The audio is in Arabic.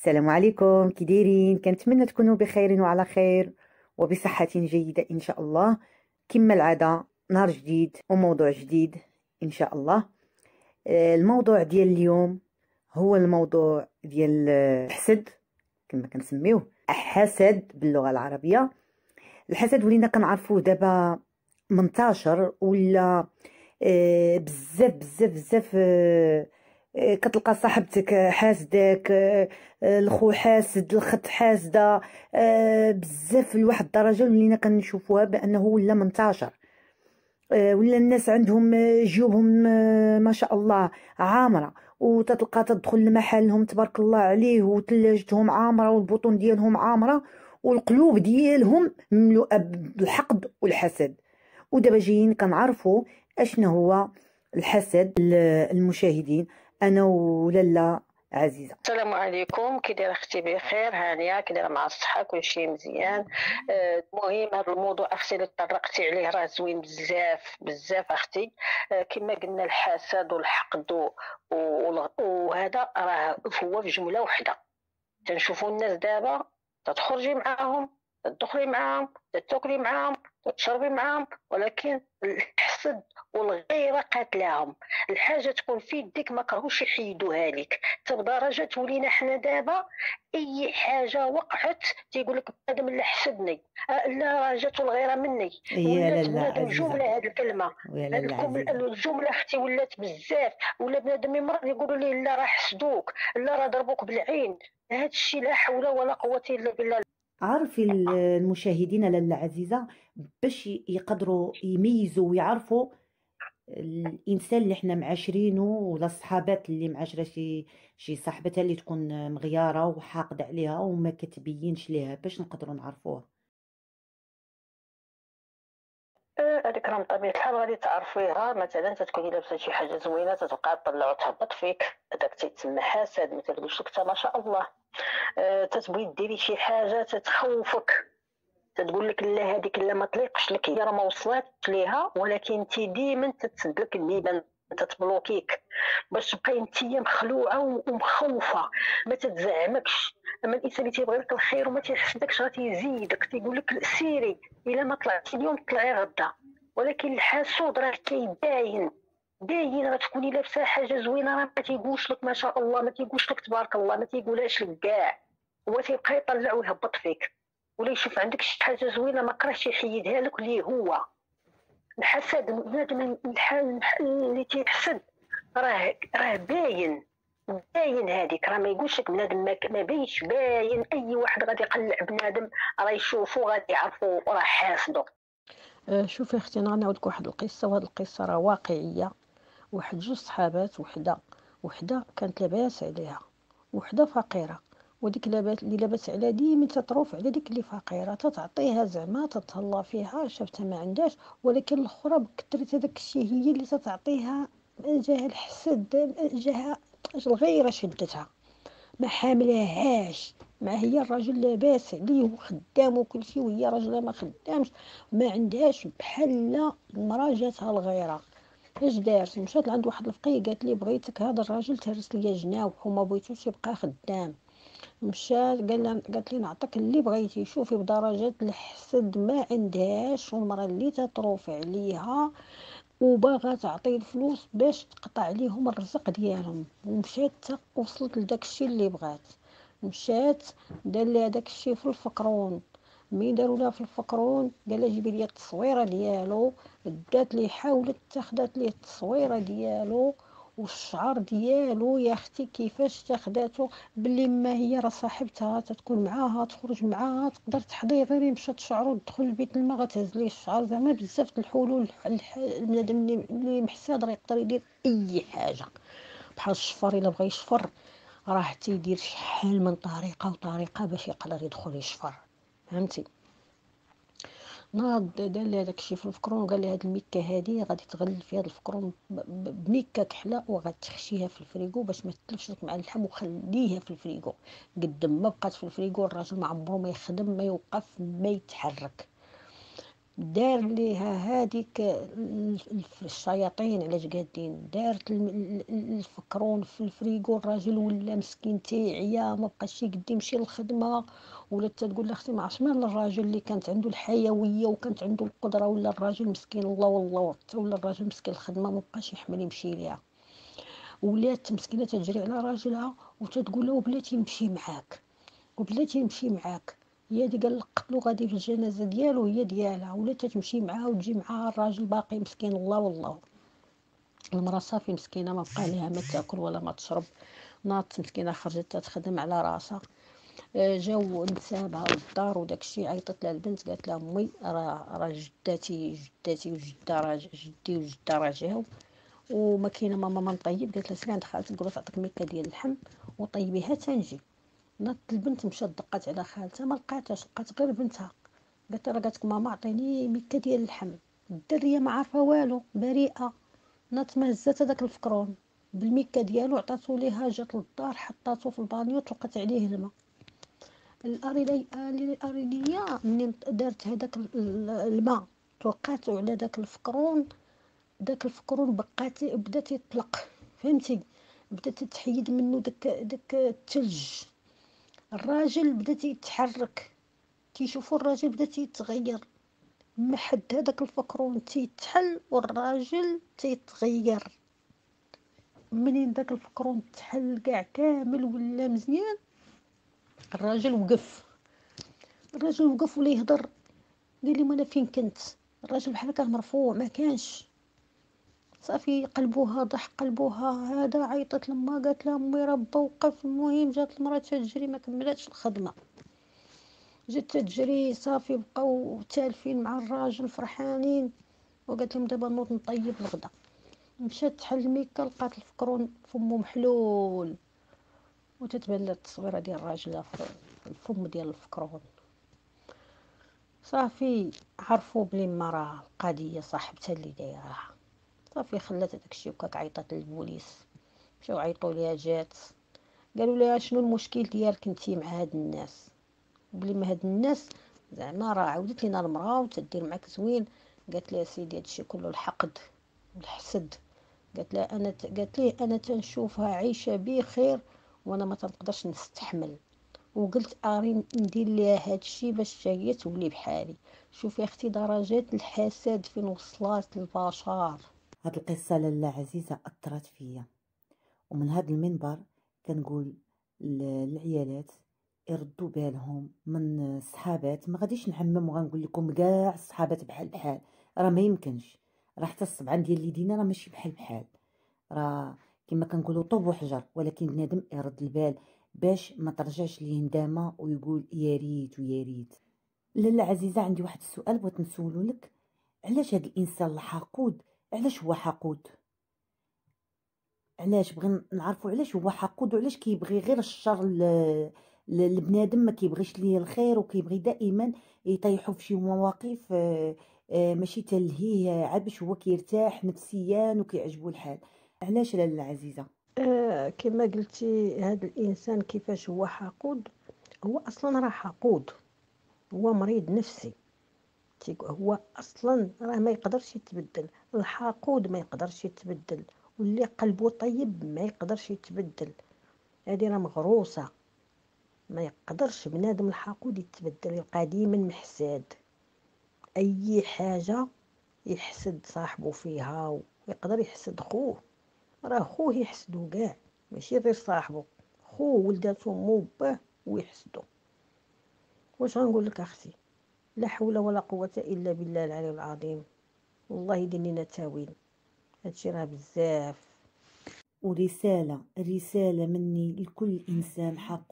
السلام عليكم، كي دايرين؟ كنتمنى تكونوا بخير وعلى خير وبصحة جيدة إن شاء الله. كما العادة نهار جديد وموضوع جديد إن شاء الله. الموضوع ديال اليوم هو الموضوع ديال الحسد، كما كنسميوه حسد باللغة العربية. الحسد ولينا كنعرفوه دابا منتشر ولا بزاف بزاف بزاف. كتلقى صاحبتك حاسداك، الخو حاسد، الخت حاسده، بزاف لواحد الدرجه ولينا كنشوفوها بانه ولا منتشر. ولا الناس عندهم جيوبهم ما شاء الله عامره، وتتلقى تدخل لمحلهم تبارك الله عليه وثلاجتهم عامره والبطون ديالهم عامره والقلوب ديالهم مملوءه بالحقد والحسد. ودابا جايين كنعرفوا اشنا هو الحسد. المشاهدين انا ولاله عزيزه. السلام عليكم، كي دايره اختي؟ بخير، هانيه، كي دايره مع الصحه؟ كلشي مزيان. المهم هذا الموضوع اختي اللي طرقتي عليه راه زوين بزاف بزاف اختي. كما قلنا الحسد والحقد وهذا راه هو في جمله واحده. تنشوفوا الناس دابا تتخرجي معاهم، تدخلي معاهم، تاكلي معاهم، تشربي معاهم، ولكن الحسد والغيره قاتلاهم. الحاجه تكون في يديك ما كرهوش يحيدوها لك. بدرجه ولينا حنا دابا اي حاجه وقعت تيقول لك بنادم لا حسدني، لا راه جاتو الغيره مني. يا ولات لاله بنادم عزيزه، جمله هذه الكلمه، ويا هذه لاله عزيزه. الجمله اختي ولات بزاف. ولا بنادم يمرض يقولوا ليه لا راه حسدوك، لا راه ضربوك بالعين. هذا الشيء لا حول ولا قوه الا بالله. عارفي المشاهدين لاله عزيزه، باش يقدروا يميزوا ويعرفوا الانسان اللي احنا معاشرينه ولا الصحابات اللي معاشره شي صاحبتها اللي تكون مغياره وحاقده عليها وما كتبينش ليها، باش نقدروا نعرفوها. هذيك راه من طبيعة الحال غادي تعرفيها. مثلا تتكوني لابسه شي حاجه زوينه تتلقى طلعوا تهبط فيك، هذاك تيتسمى حسد. ما تقولش لك ما شاء الله. تتبغي ديري شي حاجه تتخوفك، تتقول لك لا هذيك لا ما طليقش لك، هي راه ما وصلاتش ليها، ولكن انت ديما تتسد لك البيبان، تتبلوكيك باش تبقاي انت مخلوعه ومخوفه، ما تتزعمكش. اما الانسان اللي تيبغي لك الخير وما تيحسدكش راه تيزيدك، تيقول لك سيري، الا ما طلعتي اليوم طلعي غدا. ولكن الحاسود راه كيباين، باين. راه تكوني لابسه حاجه زوينه راه ما تيقولش لك ما شاء الله، ما تيقولش لك تبارك الله، ما تيقولهاش لك كاع. هو تيبقى يطلع ويهبط فيك، ولا يشوف عندك شي حاجه زوينه ما كرهش يحيدها لك ليه هو. الحسد بنادم الحال اللي تيحسد راه باين، باين. هذيك راه ما يقولش لك بنادم ما باينش، باين. اي واحد غادي يقلع بنادم راه يشوفو غادي يعرفو راه حاسدو. شوفي اختي، انا غنعاود لك واحد القصه، وهاد القصه راه واقعيه. واحد جوج صحابات، وحده كانت لاباس عليها، وحده فقيره. وديك اللي لاباس عليها ديما تطروف على ديك اللي فقيره، تتعطيها زعما تتهلا فيها، شفتها ما عندهاش. ولكن الاخرى بكثرت هذاك الشيء هي اللي تتعطيها. جاها الحسد، جاها الغيره شدتها، ما حاملهاش. ما هي الراجل لاباس عليه وخدام وكل شيء، وهي راجله ما خدامش ما عندهاش. بحال المراه جاتها الغيره. اش دارت؟ مشات لعند واحد الفقيه، قالت لي بغيتك هذا الراجل تهرس لي جناوح وما بغيتوش يبقى خدام. مشات قالت لي نعطيك اللي بغيتي. شوفي بدرجات الحسد ما عندهاش، والمراه اللي تطروف عليها وباغا تعطي الفلوس باش تقطع عليهم الرزق ديالهم. ومشات وصلت لداك الشيء اللي بغات. مشات دار لي هذاك الشيء في الفقرون. مين داروا لها في الفقرون؟ قال لها جيبي لي التصويره ديالو. دات لي، حاولت تاخدات لي التصويره ديالو والشعر ديالو. يا اختي كيفاش تاخداتو؟ بلي ما هي راه صاحبتها تتكون معاها، تخرج معاها، تقدر تحضي غير مشات شعرو تدخل لبيت الماء غتهز ليه الشعر. زعما بزاف د الحلول. البنادم اللي محساد راه يقدر يدير اي حاجه. بحال الشفر، الا بغى يشفر راه تيدير شحال من طريقه وطريقه باش يقدر يدخل يشفر، فهمتي؟ ناض دار لي هذاك الشيء في الفكرون، قال لي هاد الميكه هادي غادي تغلي في هاد الفكرون بميكه كحله، وغتخشيها في الفريغو باش ما تتلفش لك مع اللحم، وخليها في الفريغو قد ما بقات في الفريغو. الراجل ما عمرو ما يخدم، ما يوقف، ما يتحرك. دار ليها هذيك الشياطين علاش قادين، دارت الفكرون في الفريغو. الراجل ولا مسكين تيعيا ما بقاش يقد يمشي للخدمه، ولا تقول لها اختي ما عرفتش مال الراجل اللي كانت عنده الحيويه وكانت عنده القدره، ولا الراجل مسكين الله والله، ولا الراجل مسكين الخدمه ما بقاش يحمل يمشي ليها، ولات مسكينه تجري على راجلها وتتقول له بلاتي نمشي معاك، وبلاتي نمشي معاك. هي اللي قال قتلو غادي في الجنازه ديالو هي ديالها، ولا تمشي معاه وتجي معاه. الراجل باقي مسكين الله والله. المراه صافي مسكينه ما بقى لها ما تاكل ولا ما تشرب، ناضت مسكينه خرجت تخدم على راسها. جاو نسابها للدار وداكشي، عيطت لها البنت قالت لها امي راه جداتي جدي وجده راه جاو وما كاينه ماما ما نطيب. قالت لها سيري عند خالتك قولها تعطيك ميكه ديال اللحم وطيبيها تنجي. ناضت البنت مشات دقات على خالتها ما لقاتهاش، لقات غير بنتها. قالت لها قالت لك ماما عطيني ميكه ديال اللحم. الدريه ما عارفه والو بريئه، ناضت ما هزات هذاك الفكرون بالميكه ديالو عطاتو ليها. جات للدار حطاتو في البانيو طلقت عليه الماء. الاريليه منين دارت هذاك الماء طلقاتو على داك الفكرون. داك الفكرون بدات يطلق، فهمتي، بدات تحيد منه داك الثلج. الراجل بدا يتحرك، تيشوفوا الراجل بدا يتغير، ما حد هذاك الفكرون تيتحل والراجل تيتغير. منين داك الفكرون تحل كاع كامل ولا مزيان، الراجل وقف. ولا يهضر. قال لي انا فين كنت؟ الراجل بحال كان مرفوع ما كانش. صافي قلبوها ضح قلبوها هذا. عيطت لما قالت لها امي راه با وقف. المهم جات المراه تجري ما كملاتش الخدمه، جات تجري صافي بقاو تالفين مع الراجل فرحانين. وقالت لهم دابا نوض نطيب الغدا. مشات تحل الميكا لقات الفكرون فمو محلول وتتبان لها التصويره ديال الراجل في الفم ديال الفكرون. صافي عرفوا بلي ما راه القضيه صاحبتها اللي دايرها. صافي خلات داكشي وكاك عيطات للبوليس. مشاو عيطوا ليها جات قالوا لها شنو المشكل ديالك انتي مع هاد الناس؟ بلي ما هاد الناس زعما راه عاودت لينا المراه وتدير معاك زوين. قالت لها سيدي هادشي كله الحقد والحسد. قالت ليه انا تنشوفها عايشه بخير وانا ما تنقدرش نستحمل، وقلت اري ندير ليها هادشي باش هي تولي بحالي. شوفي اختي درجات الحسد فين وصلات البشر. هاد القصة لاله عزيزة أثرت فيا، ومن هذا المنبر كنقول للعيالات يردوا بالهم من الصحابات. ما غاديش نعمم وغنقول لكم كاع الصحابات بحال بحال، راه ما يمكنش. راه حتى الصبعان ديال اليدينا راه ماشي بحال بحال، راه كما كنقولوا طوب وحجر. ولكن بنادم يرد البال باش ما ترجعش ليه ندامه ويقول يا ريت ويا ريت. لاله عزيزه عندي واحد السؤال بغيت نسولو لك. علاش هاد الانسان الحقود علاش هو حقود؟ علاش بغي نعرفوا علاش هو حقود وعلاش كيبغي غير الشر لبنادم، ما كيبغيش ليه الخير وكيبغي دائما يطيحوا في شي مواقف ماشي تلهيه عاد باش هو كيرتاح نفسيا وكيعجبو الحال. علاش لاله عزيزه؟ كما قلتي هذا الانسان كيفاش هو حقود؟ هو اصلا راه حقود، هو مريض نفسي. هو اصلا راه ما يقدرش يتبدل. الحقود ما يقدرش يتبدل، واللي قلبه طيب ما يقدرش يتبدل. هذه راه مغروسه، ما يقدرش بنادم الحقود يتبدل. يبقى ديما محساد، اي حاجه يحسد صاحبه فيها، ويقدر يحسد خوه. راه خوه يحسدو كاع ماشي غير صاحبه، خوه ولداتو مو باه ويحسدو. واش غنقول لك اختي؟ لا حول ولا قوه الا بالله العلي العظيم. والله يدير لينا تاويل، هادشي راه بزاف. ورساله مني لكل انسان حق